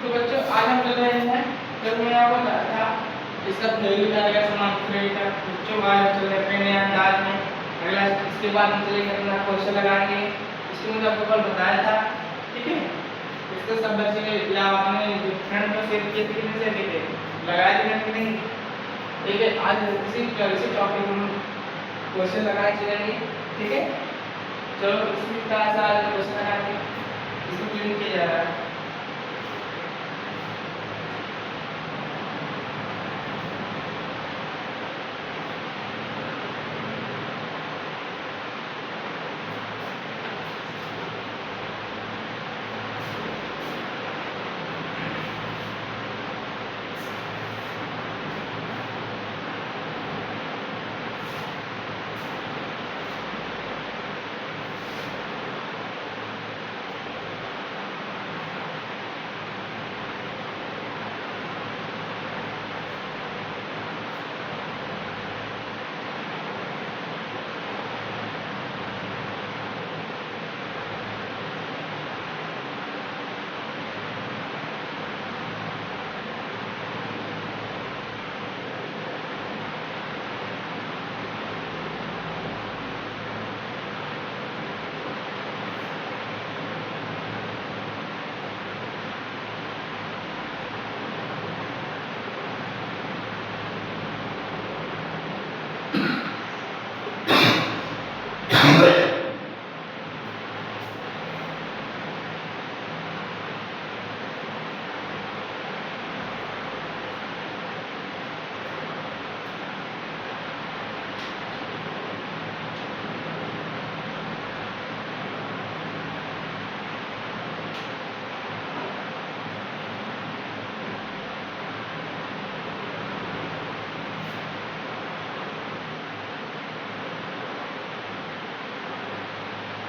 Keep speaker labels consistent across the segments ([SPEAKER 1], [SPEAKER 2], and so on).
[SPEAKER 1] तो बच्चों आज हम चल रहे हैं, जब मैं आपको बताया था इसका थ्योरी बताया समान थ्योरी का। बच्चों आज हम चल रहे हैं अपने नए अंदाज में। अगला इसके बाद हम चलेंगे अपना क्वेश्चन लगाएंगे। इसको मुझे आपको कल बताया था, ठीक है। इसके सब बच्चे या आपने फ्रेंड में शेयर किए थे कि नहीं शेयर किए थे, लगाए थे कि नहीं, ठीक है। आज इसी टॉपिक में क्वेश्चन लगाए चलेंगे, ठीक है। चलो इसी तरह से आज क्वेश्चन लगाएंगे, इसको क्लीन किया जा रहा है।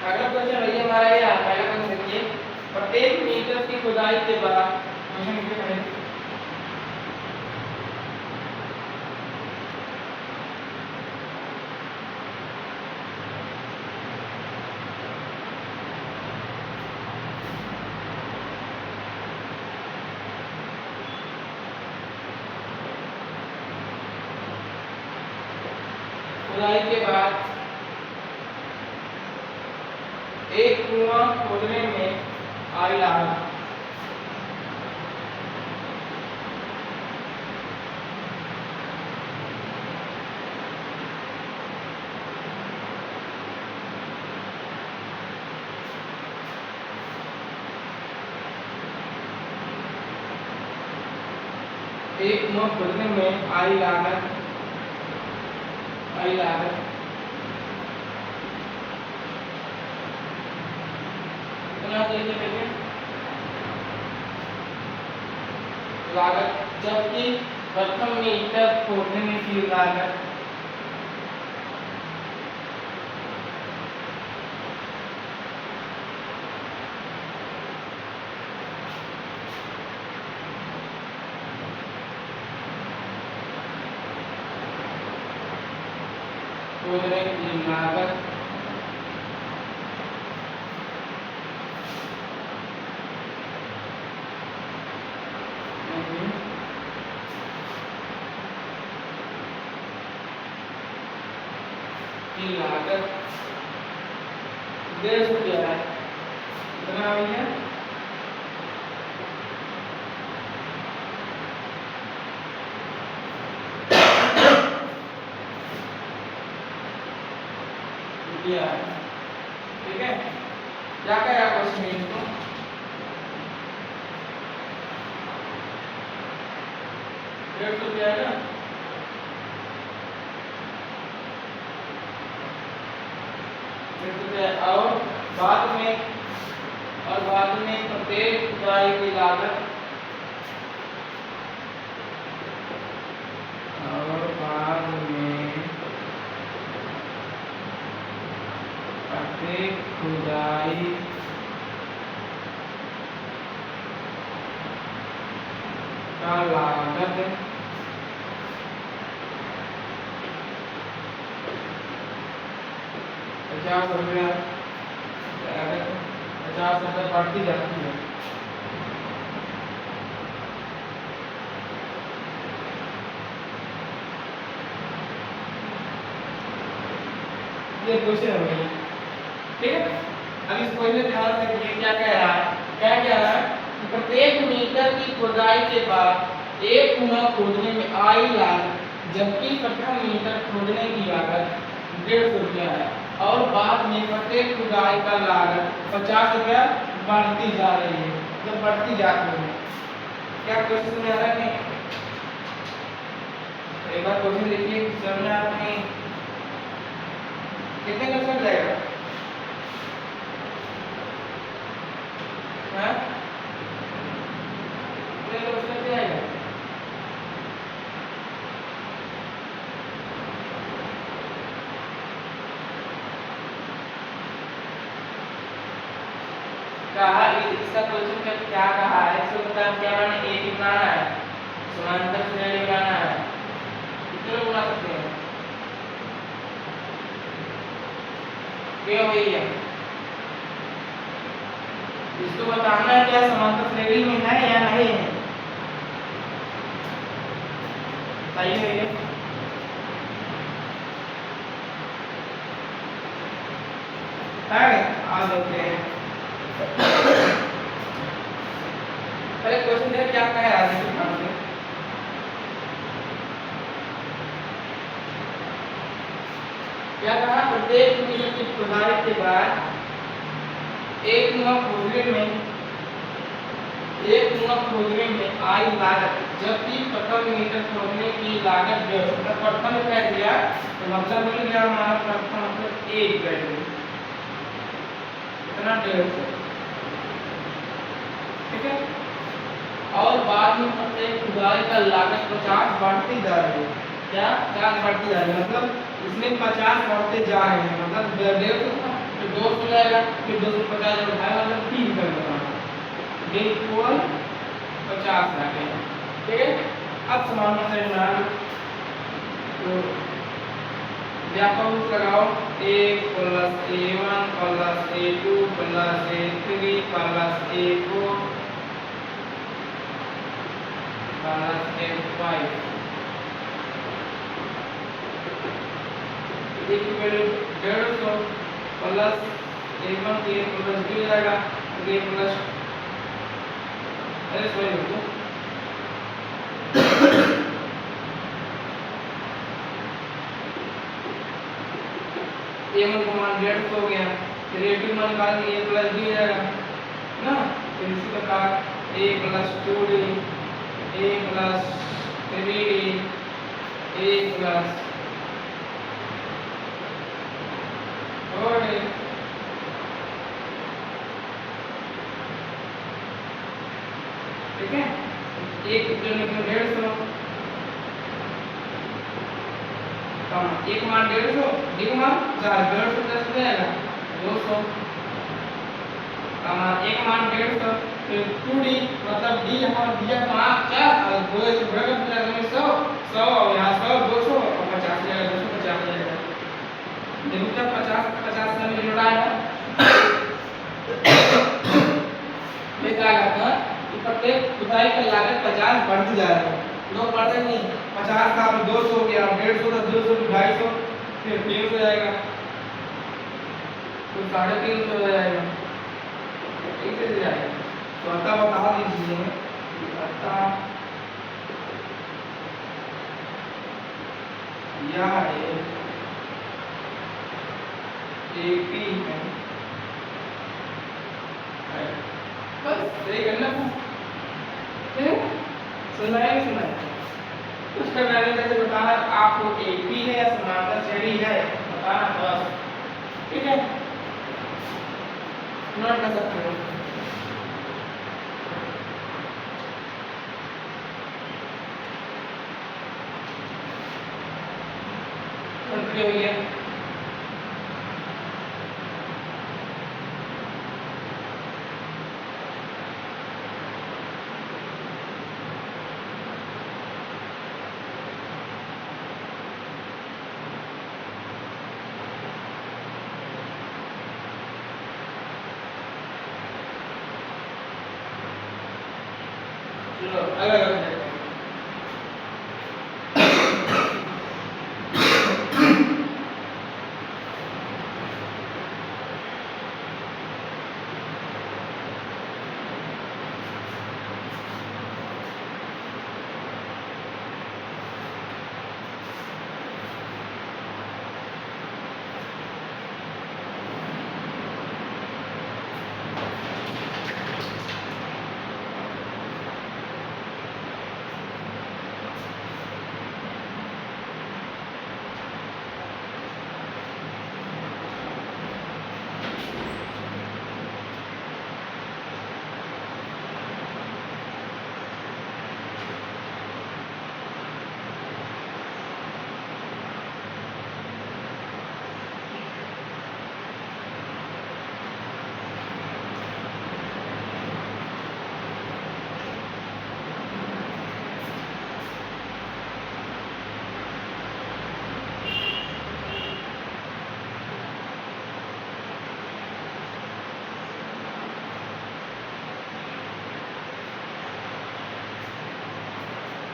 [SPEAKER 1] अगला क्वेश्चन भैया हमारा ये आता है, पहला क्वेश्चन देखिए, प्रत्येक मीटर की खुदाई के बाद क्वेश्चन लिखिए पहले। खुदाई के बाद एक कुआं खोदने में आई लागत। एक कुआं खोदने में आई लागत, कितना चाहिए देखिए लागत, जबकि प्रथम मीटर खोदने की लागत खोदने की लागत की लागत 150 रुपया है। कितना भैया? रुपया है, ठीक है। क्या करें आप क्वेश्चन इसको 150 रुपया है ना, और बाद में प्रत्येक खुदाई की लागत खुदाई का लागत 50 रुपया, 50 रुपये बढ़ती जाती है। ये क्वेश्चन हो गया। ठीक है, अब इस क्वेश्चन ध्यान से देखिए क्या कह रहा है। क्या कह रहा है कि प्रत्येक मीटर की खुदाई के बाद एक कुआं खोदने में आई लागत, जबकि प्रथम मीटर खोदने की लागत 150 रुपया है और बाद में प्रत्येक खुदाई का लागत 50 रुपया बढ़ती जा रही है, मतलब बढ़ती जाती है। क्या क्वेश्चन में आ रहा है नहीं? एक बार क्वेश्चन देखिए, समझ आ रहा नहीं? कितने का चल जाएगा? हाँ, कितने का चल जाएगा? कहा इसका क्वेश्चन का क्या कहा है, इसको बता क्या बनाना है, एक बनाना है, समांतर श्रेणी बनाना है। कितने लोग बना सकते हैं? क्यों भैया? इसको बताना है क्या समांतर श्रेणी में है या नहीं है, बताइए भैया। आ देखते हैं पहले क्वेश्चन देखिए क्या कह रहा है। क्या कहा, प्रत्येक मीटर की खुदाई के बाद एक कुआं खोदने में आई लागत, जबकि प्रथम मीटर खोदने की लागत 150, प्रथम कह दिया तो मतलब मिल गया हमारा प्रथम मतलब एक वैल्यू इतना 150। ठीक है, और बाद में प्रत्येक खुदाई का लागत 50 बढ़ती जा रही है। क्या 50 बढ़ती जा रही है, मतलब इसमें 50 बढ़ते जा रहे हैं, मतलब 150 फिर 200 जाएगा, फिर 250 और ढाई मतलब 3 कर देना, इक्वल 50 आ गया। ठीक है, अब समांतर श्रेणी बना लो तो व्यापक लगाओ, a + a1 + a2 + a3 + a4 + a5 एक की वैल्यू 150 प्लस a1 की प्लस b हो जाएगा, a प्लस अरे सॉरी रुको a1 का मान 150 हो गया, फिर a2 मान निकालेंगे a प्लस b हो जाएगा ना। फिर इसी प्रकार a plus 2d a plus 3d a plus 4d। ठीक है, एक यूनिट में 150 कम, एक मान 150 डी का मान 150 10 हो जाएगा 200 एक मान 150 फिर 2d मतलब d यहाँ दिया 5 4 और 2 से बड़ा कर दिया हमें 100 100 और यहाँ 100 200 और 50 जाएगा 250 जाएगा। देखो क्या 50 से मिल रहा है क्या कहता है कि प्रत्येक खुदाई का लागत 50 बढ़ती जा रहा है, लोग बढ़ते नहीं, 50 का 200 हो गया, 150 का 200 250 फिर 300 जाएगा, तो 350 हो जाएगा, कैसे जाएगा। तो अतः बता दीजिए कि अतः यह एक AP है, बस सही करना सुना है नहीं सुना है, उसका मैंने जैसे बताना आपको AP है या समांतर श्रेणी है बताना बस। ठीक है, नोट कर सकते हो। हो गया चलो अलग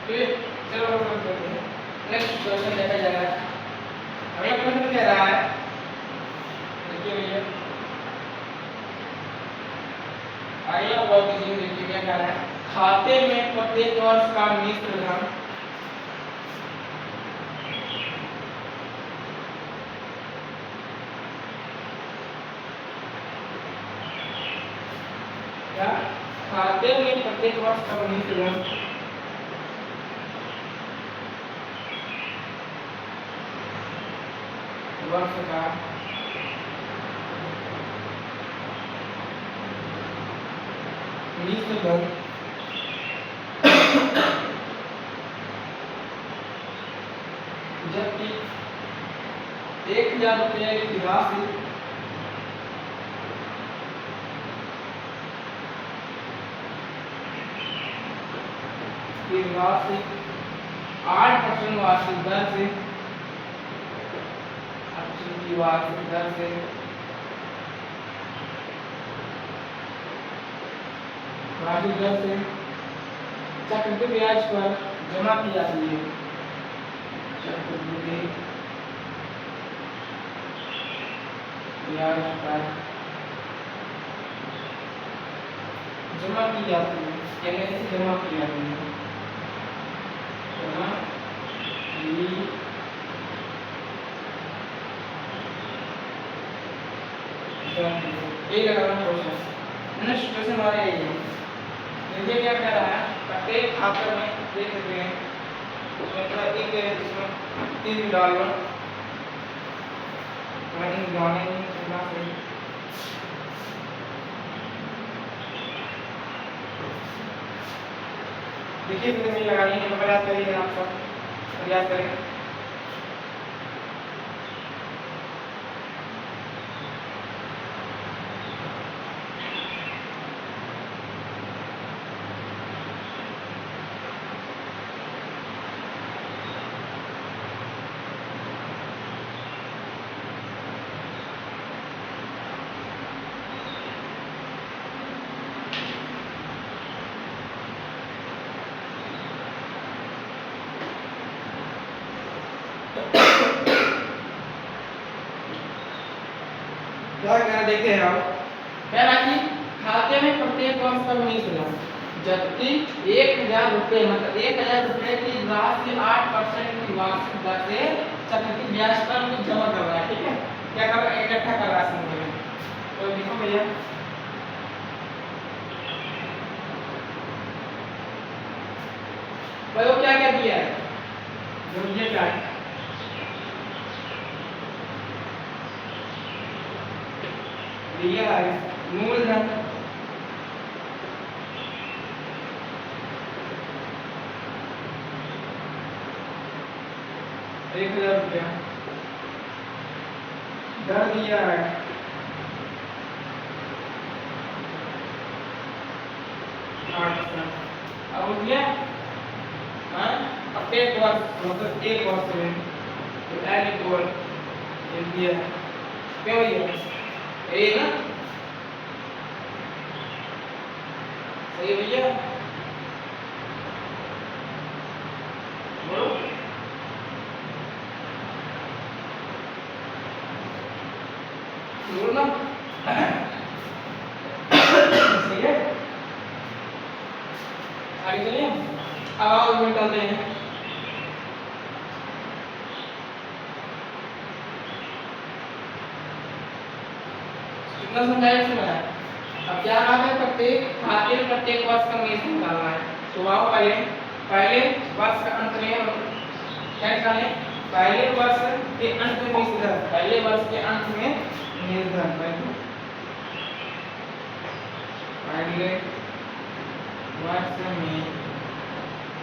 [SPEAKER 1] फिर चलो नेक्स्ट क्वेश्चन देखा जाएगा। अगला क्वेश्चन कह रहा है, देखिए भैया अगला वर्ग देखिए क्या कह रहा है, खाते में प्रत्येक वर्ष का मिश्र धन क्या, खाते में प्रत्येक वर्ष का मिश्र धन वर्ष का मिश्र धन जबकि 1000 रुपये की राशि की राशि 8% वार्षिक दर से वार्षिक दर से वार्षिक दर से चक्रवृद्धि ब्याज पर जमा की जाती है। चक्रवृद्धि ब्याज पर जमा की जाती है, कहने से जमा की जाती है, जमा की यही लगाना क्वेश्चन। नेक्स्ट क्वेश्चन हमारा यही है, देखिए क्या कह रहा है, प्रत्येक खाते में देख सकते हैं उसमें थोड़ा एक इसमें 3 डाल लो, इन डालने चलना सही। देखिए फिर नहीं लगानी है, प्रयास करिए, आप सब प्रयास करें। क्या कहना देखते हैं हम, कह रहा कि खाते में प्रत्येक वर्ष का मिश्र धन जबकि 1000 रुपये मतलब 1000 रुपये की राशि 8% की वार्षिक दर से चक्रवृद्धि ब्याज पर उनको जमा कर रहा है। ठीक है, क्या कर रहा है, इकट्ठा कर रहा है राशि में। तो देखो भैया वो क्या क्या दिया है, जो ये क्या है, दिया है मूलधन 1000 रुपया, दर दिया है 8%। अब हो गया प्रत्येक वर्ष मतलब एक वर्ष में तो एन इक्वल दिया क्या भैया, यही ना, सही भैया बोलो। बोलो ना सही है, आगे चलिए। अब में डालते हैं, कितना समझाया सुना है। अब क्या रहा है, प्रत्येक खाते में प्रत्येक वर्ष का मिश्र निकालना है। तो आओ पहले वर्ष का अंत में क्या निकालें, पहले वर्ष के अंत में मिश्र धन, पहले वर्ष के अंत में मिश्र धन, पहले वर्ष में,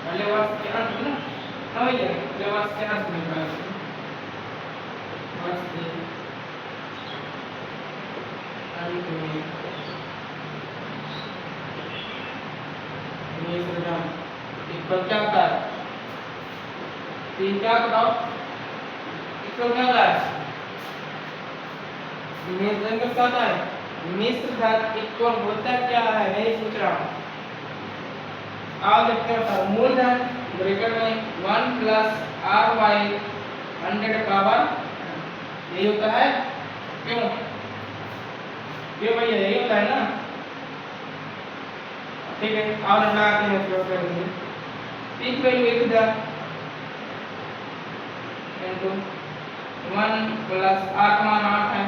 [SPEAKER 1] पहले वर्ष के अंत में ना भैया, पहले वर्ष के अंत में वर्ष के अंत में मिश्र धन इक्वल क्या होता है, 3 क्या बताओ इक्वल क्या होता है, मिश्र धन क्या होता है, मिश्र धन इक्वल होता क्या है, नहीं पूछ रहा हूँ। आओ देखते हैं, मूलधन ब्रैकेट में 1 प्लस आर वाई 100 पावर यही होता है। क्यों क्यों भैया यही होता है ना। ठीक है और हम लगाते हैं इसको करेंगे peak value 1000 into 1 plus R का मान 8 है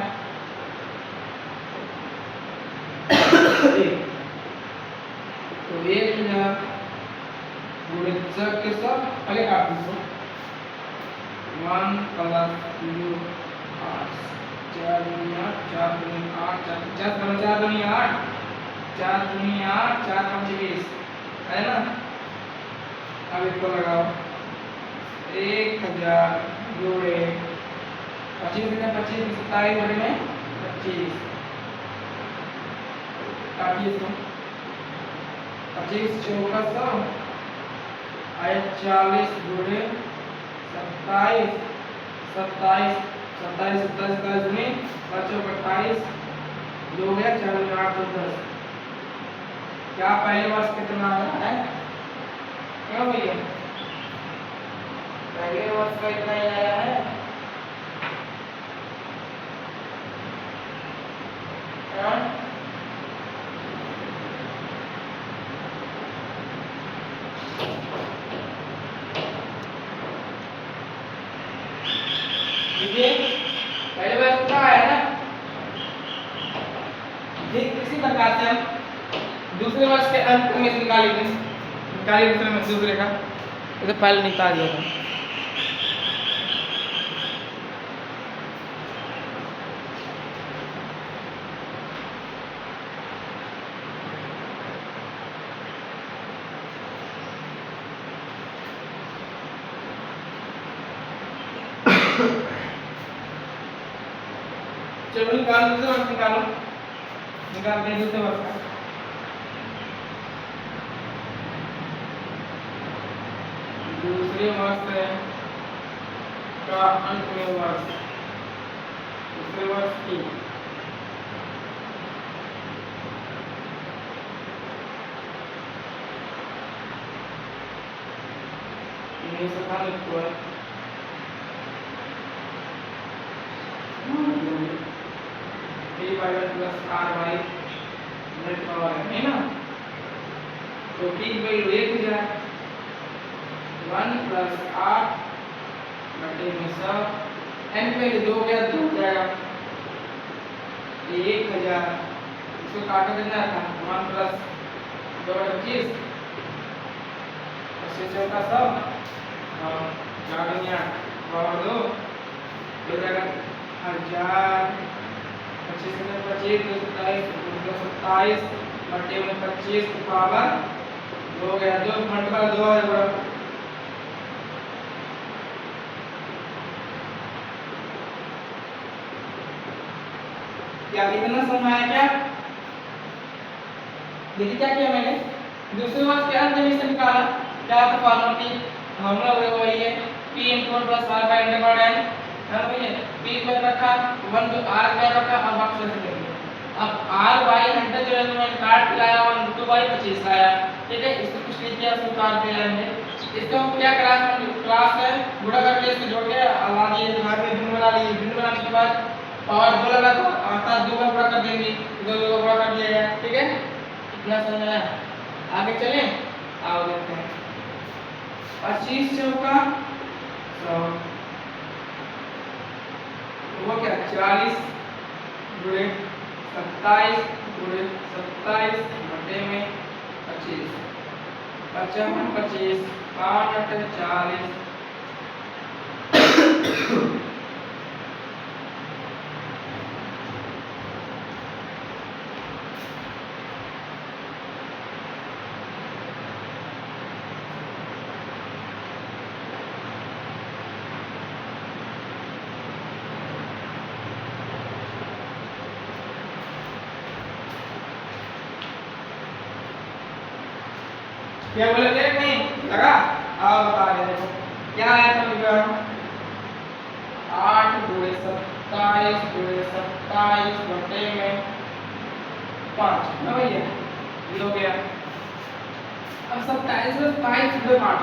[SPEAKER 1] तो 1000 गुणे के सब पहले काट दो 1 प्लस यू 8 4 दुनिया 4 दुनिया 8 4 4 दुनिया 8 4 दुनिया 8 4 5 20 है ना। अब इसको लगाओ 1000 जोड़े 25 में 25 27 जोड़े में 25 काटिए इसको 25 चौका 100 आए 40 जोड़े 27 27 27 27 में 5 28 जो हो गया 4 में 8 10 क्या पहले वर्ष कितना आया है क्यों भैया पहले वर्ष का इतना ही आया है पहले वर्ष कितना आया ना। इसी प्रकार से हम दूसरे वर्ष के अंत में निकालिए दूसरे का इसे पहले निकाल दिया था। चलो निकालो दूसरे वर्ष निकालते हैं दूसरे वर्ष का दूसरे वर्ष का अंत में वर्ष दूसरे वर्ष की ये सब लिखो है a by 1 plus r by 100 power है ना। तो p by 1000 1 plus r बटे में सब n पे 2 गया 2 हो जाएगा 1000 इसको काटा कितना था 1 प्लस 2 25 इससे चौका सब और 4 दुनिया पावर 2 हो जाएगा 1000 25 में 25 27 बटे में 25 की पावर 2 हो गया 2 मल्टीपल 2 है बराबर क्या इतना समय आया क्या। देखिए क्या किया मैंने दूसरे वर्ष के अंत में से निकाला क्या था फॉर्मूला की हम लोग वही है p * 1 + r by n है भैया p पर रखा 1 तो r पर रखा अब अक्षर से लेंगे अब r by 100 जो है मैंने काट के लाया 1 2 by 25 लाया ठीक है इसको कुछ नहीं किया इसको काट दिया हमने इसको हम क्या क्लास है गुणा करके इसको जोड़ के ला दिए यहाँ पे भिन्न बना लिए भिन्न बनाने के बाद पावर 2 लगा तो अर्थात 2 बार गुणा कर देंगे 2 गुणा कर दिया गया ठीक है इतना समझ आया। आगे चलें आओ देखते हैं 25 चौका 100 वो क्या 40 गुणे 27 गुणे 27 बटे में 25 55 25 5 40 क्या बोले थे नहीं लगा आओ बता दे देखो क्या आया था विवरण 8 गुणे 27 गुणे 27 बटे में 5 ना भैया ये हो गया। अब 27 में 22 गुणे 5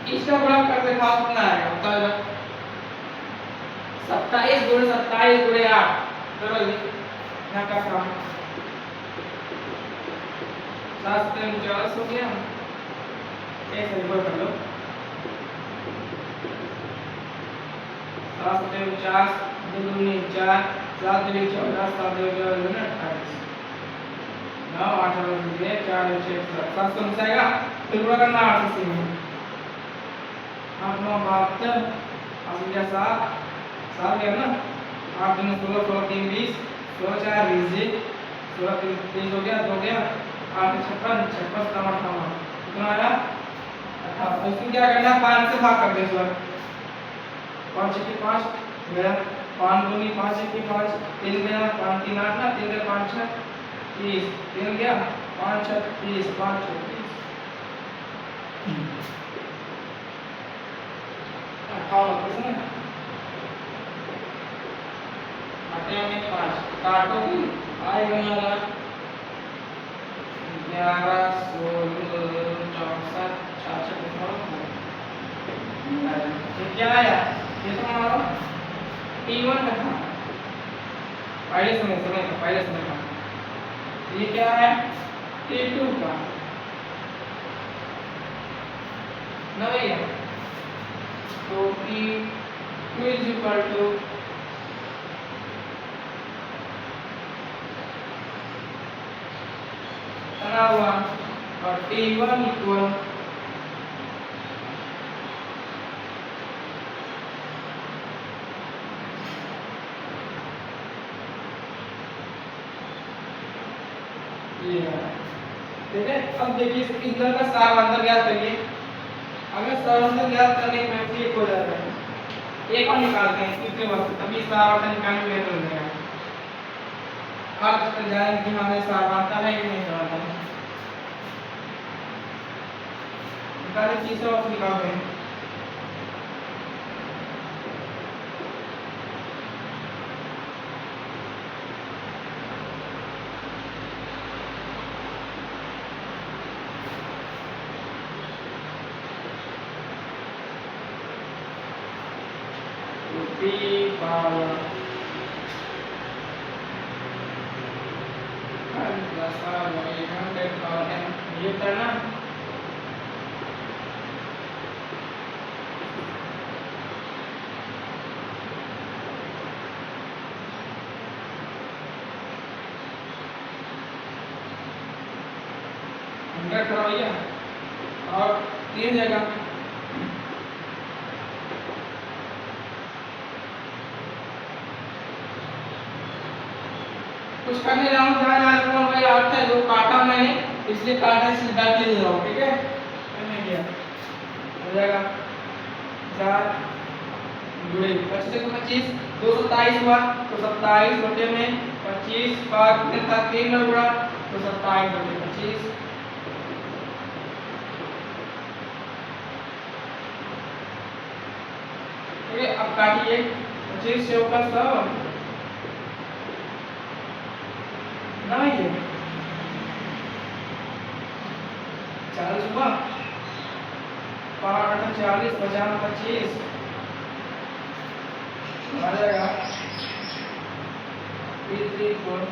[SPEAKER 1] इसका गुणा करके खाओ कितना आएगा बताओ जरा। 27 गुणे 27 गुणे 8 करो जल्दी यहाँ का काम 7 हो गया ऐसे ऊपर कर लो 7 2 दूनी 4 7 दूनी 14 7 दूनी 28 9 8 4 700 में से आएगा फिर गुणा करना 8 से 8 9 72 8 गया 7 गया ना 8 दूनी 16 16 3 20 16 4 20 16 3 30 हो गया 2 गया 8 56 56 कितना आया 18 इसमें क्या करना 5 से भाग कर दे इस बार 5 की 5 गया 5 दूनी 5 की 5 3 गया 5 3 8 ना 3 गया 5 6 30 3 गया 5 6 30 5 6 30 58 किसने आटे में 5 काटो आएगा हमारा 11 16 64 66 ये क्या आया ये तो हमारा T1 का था पहले समय का ये क्या है T2 का ना भैया तो T2 इज इक्वल टू तना हुआ और T1 इक्वल ठीक है। अब देखिए इस इंटर का सार अंतर ज्ञात करिए अगर सार अंतर ज्ञात करने में एक हो जाता है एक और निकालते हैं तीसरे वक्त तभी सार अंतर निकालने में हो जाएगा आप तक जानेंगे कि हमें सार अंतर है कि नहीं आता है निकालें तीसरा वक्त निकालते हैं P power n plus r by 100 power n ये करना हंड्रेड करो भैया और 3 जगह कुछ करने जाऊँ जहाँ जहाँ कौन भाई आता है जो काटा मैंने इसलिए काटा इसलिए डाल के ले जाओ ठीक है मैंने किया हो जाएगा 4 गुणे 25 को 25 227 हुआ तो 27 बटे में 25 भाग कितने था 3 में उड़ा तो 27 बटे 25 ठीक है। अब काटिए 25 से ऊपर 100 नहीं है 40 हुआ 5 40 50 25 आ जाएगा 3 4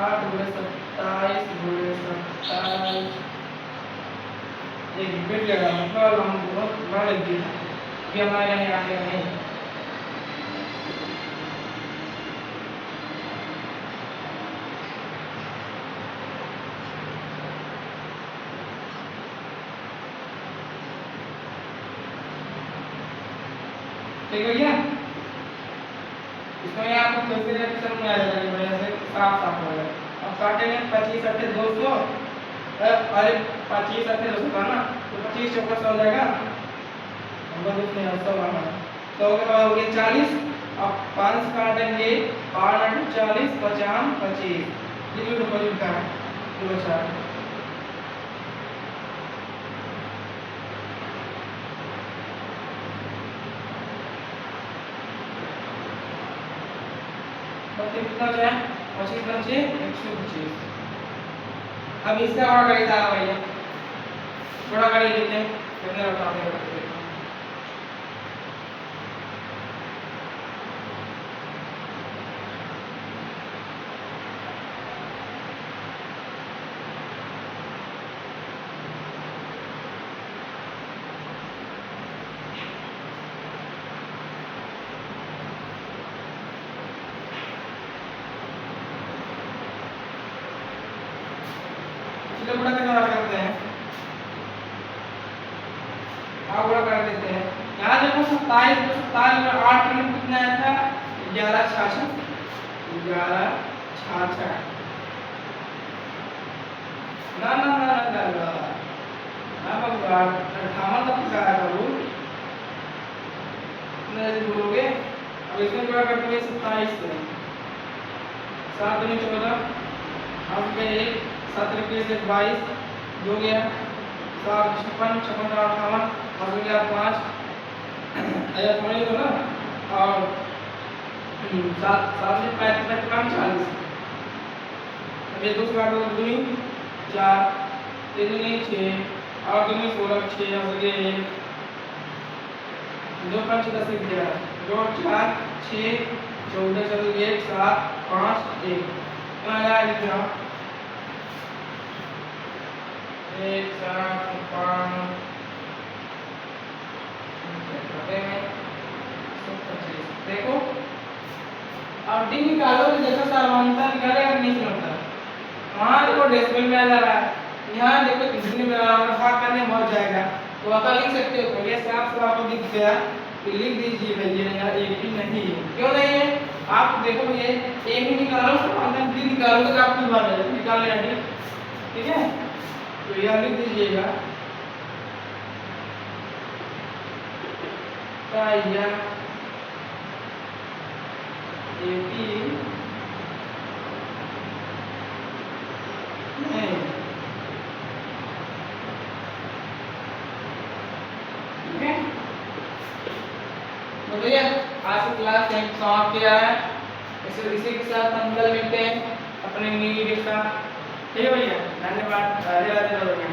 [SPEAKER 1] 8 गुणे 27 गुणे 27 एक बिट लगा मतलब हम बहुत बड़ा लग गया कि हमारे यहाँ आगे नहीं ठीक है क्या इसमें आपको कैसे रिएक्शन में आ जाएगा कि बढ़िया से साफ साफ हो जाएगा अब काटेंगे 25 अट्ठे 200 अरे 25 अट्ठे 200 का ना तो 25 चौका 100 हो जाएगा नंबर इसमें 100 आना 100 के बाद हो गया 40 अब 5 काटेंगे 5 अट्ठे 40 50 25 ये जो नंबर का है ये बचा कितना है 25 बचे 125 अब इसका बड़ा करें सारा भैया थोड़ा कर लेते हैं कितने बताते हैं देखो। चलो गुणा कैसे करते हैं, आप गुणा कर देते हैं। यहाँ देखो 27 को 27 में 8 में कितना आया था, 1166, 1166 ना ना ना ना ना ना बाबा 58 तक का आया था वो, कितना जल्दी बोलोगे। अब इसमें गुणा करते हैं 27 से, 7 दूनी 14, अब के 1 7 रुपये से 22 दो गया 7 56 56 का 58 और हो गया 5 आया थोड़ी तो ना, और 7 7 से 35 का 40। अब ये 2 से काटो तो दूनी 4 3 दूनी 6 और दूनी 16 6 हो गए 2 5 10 11 2 4 6 14 चल गए 7 5 1 आया लिखा 1 7 5 देखो अब डी निकालो तो जैसा समानता निकालेगा नहीं समझता। वहाँ देखो डेसिमल में आ जा रहा है, यहाँ देखो कितने में आ रहा है, भाग करने में हो जाएगा तो आप लिख सकते हो। ये साफ साफ आपको दिख गया तो लिख दीजिए भैया यहाँ एक भी नहीं है। क्यों नहीं है, आप देखो भैया एक ही निकालो समानता डी निकालो तो आप खुद बन जाएगा निकाल लेंगे, ठीक है। तो यह लिख दीजिएगा या तो भैया आज की क्लास समाप्त किया है। इसी के साथ हम कल मिलते हैं अपने न्यू वीडियो के साथ, ठीक है भैया। धन्यवाद, राधे राधे भैया।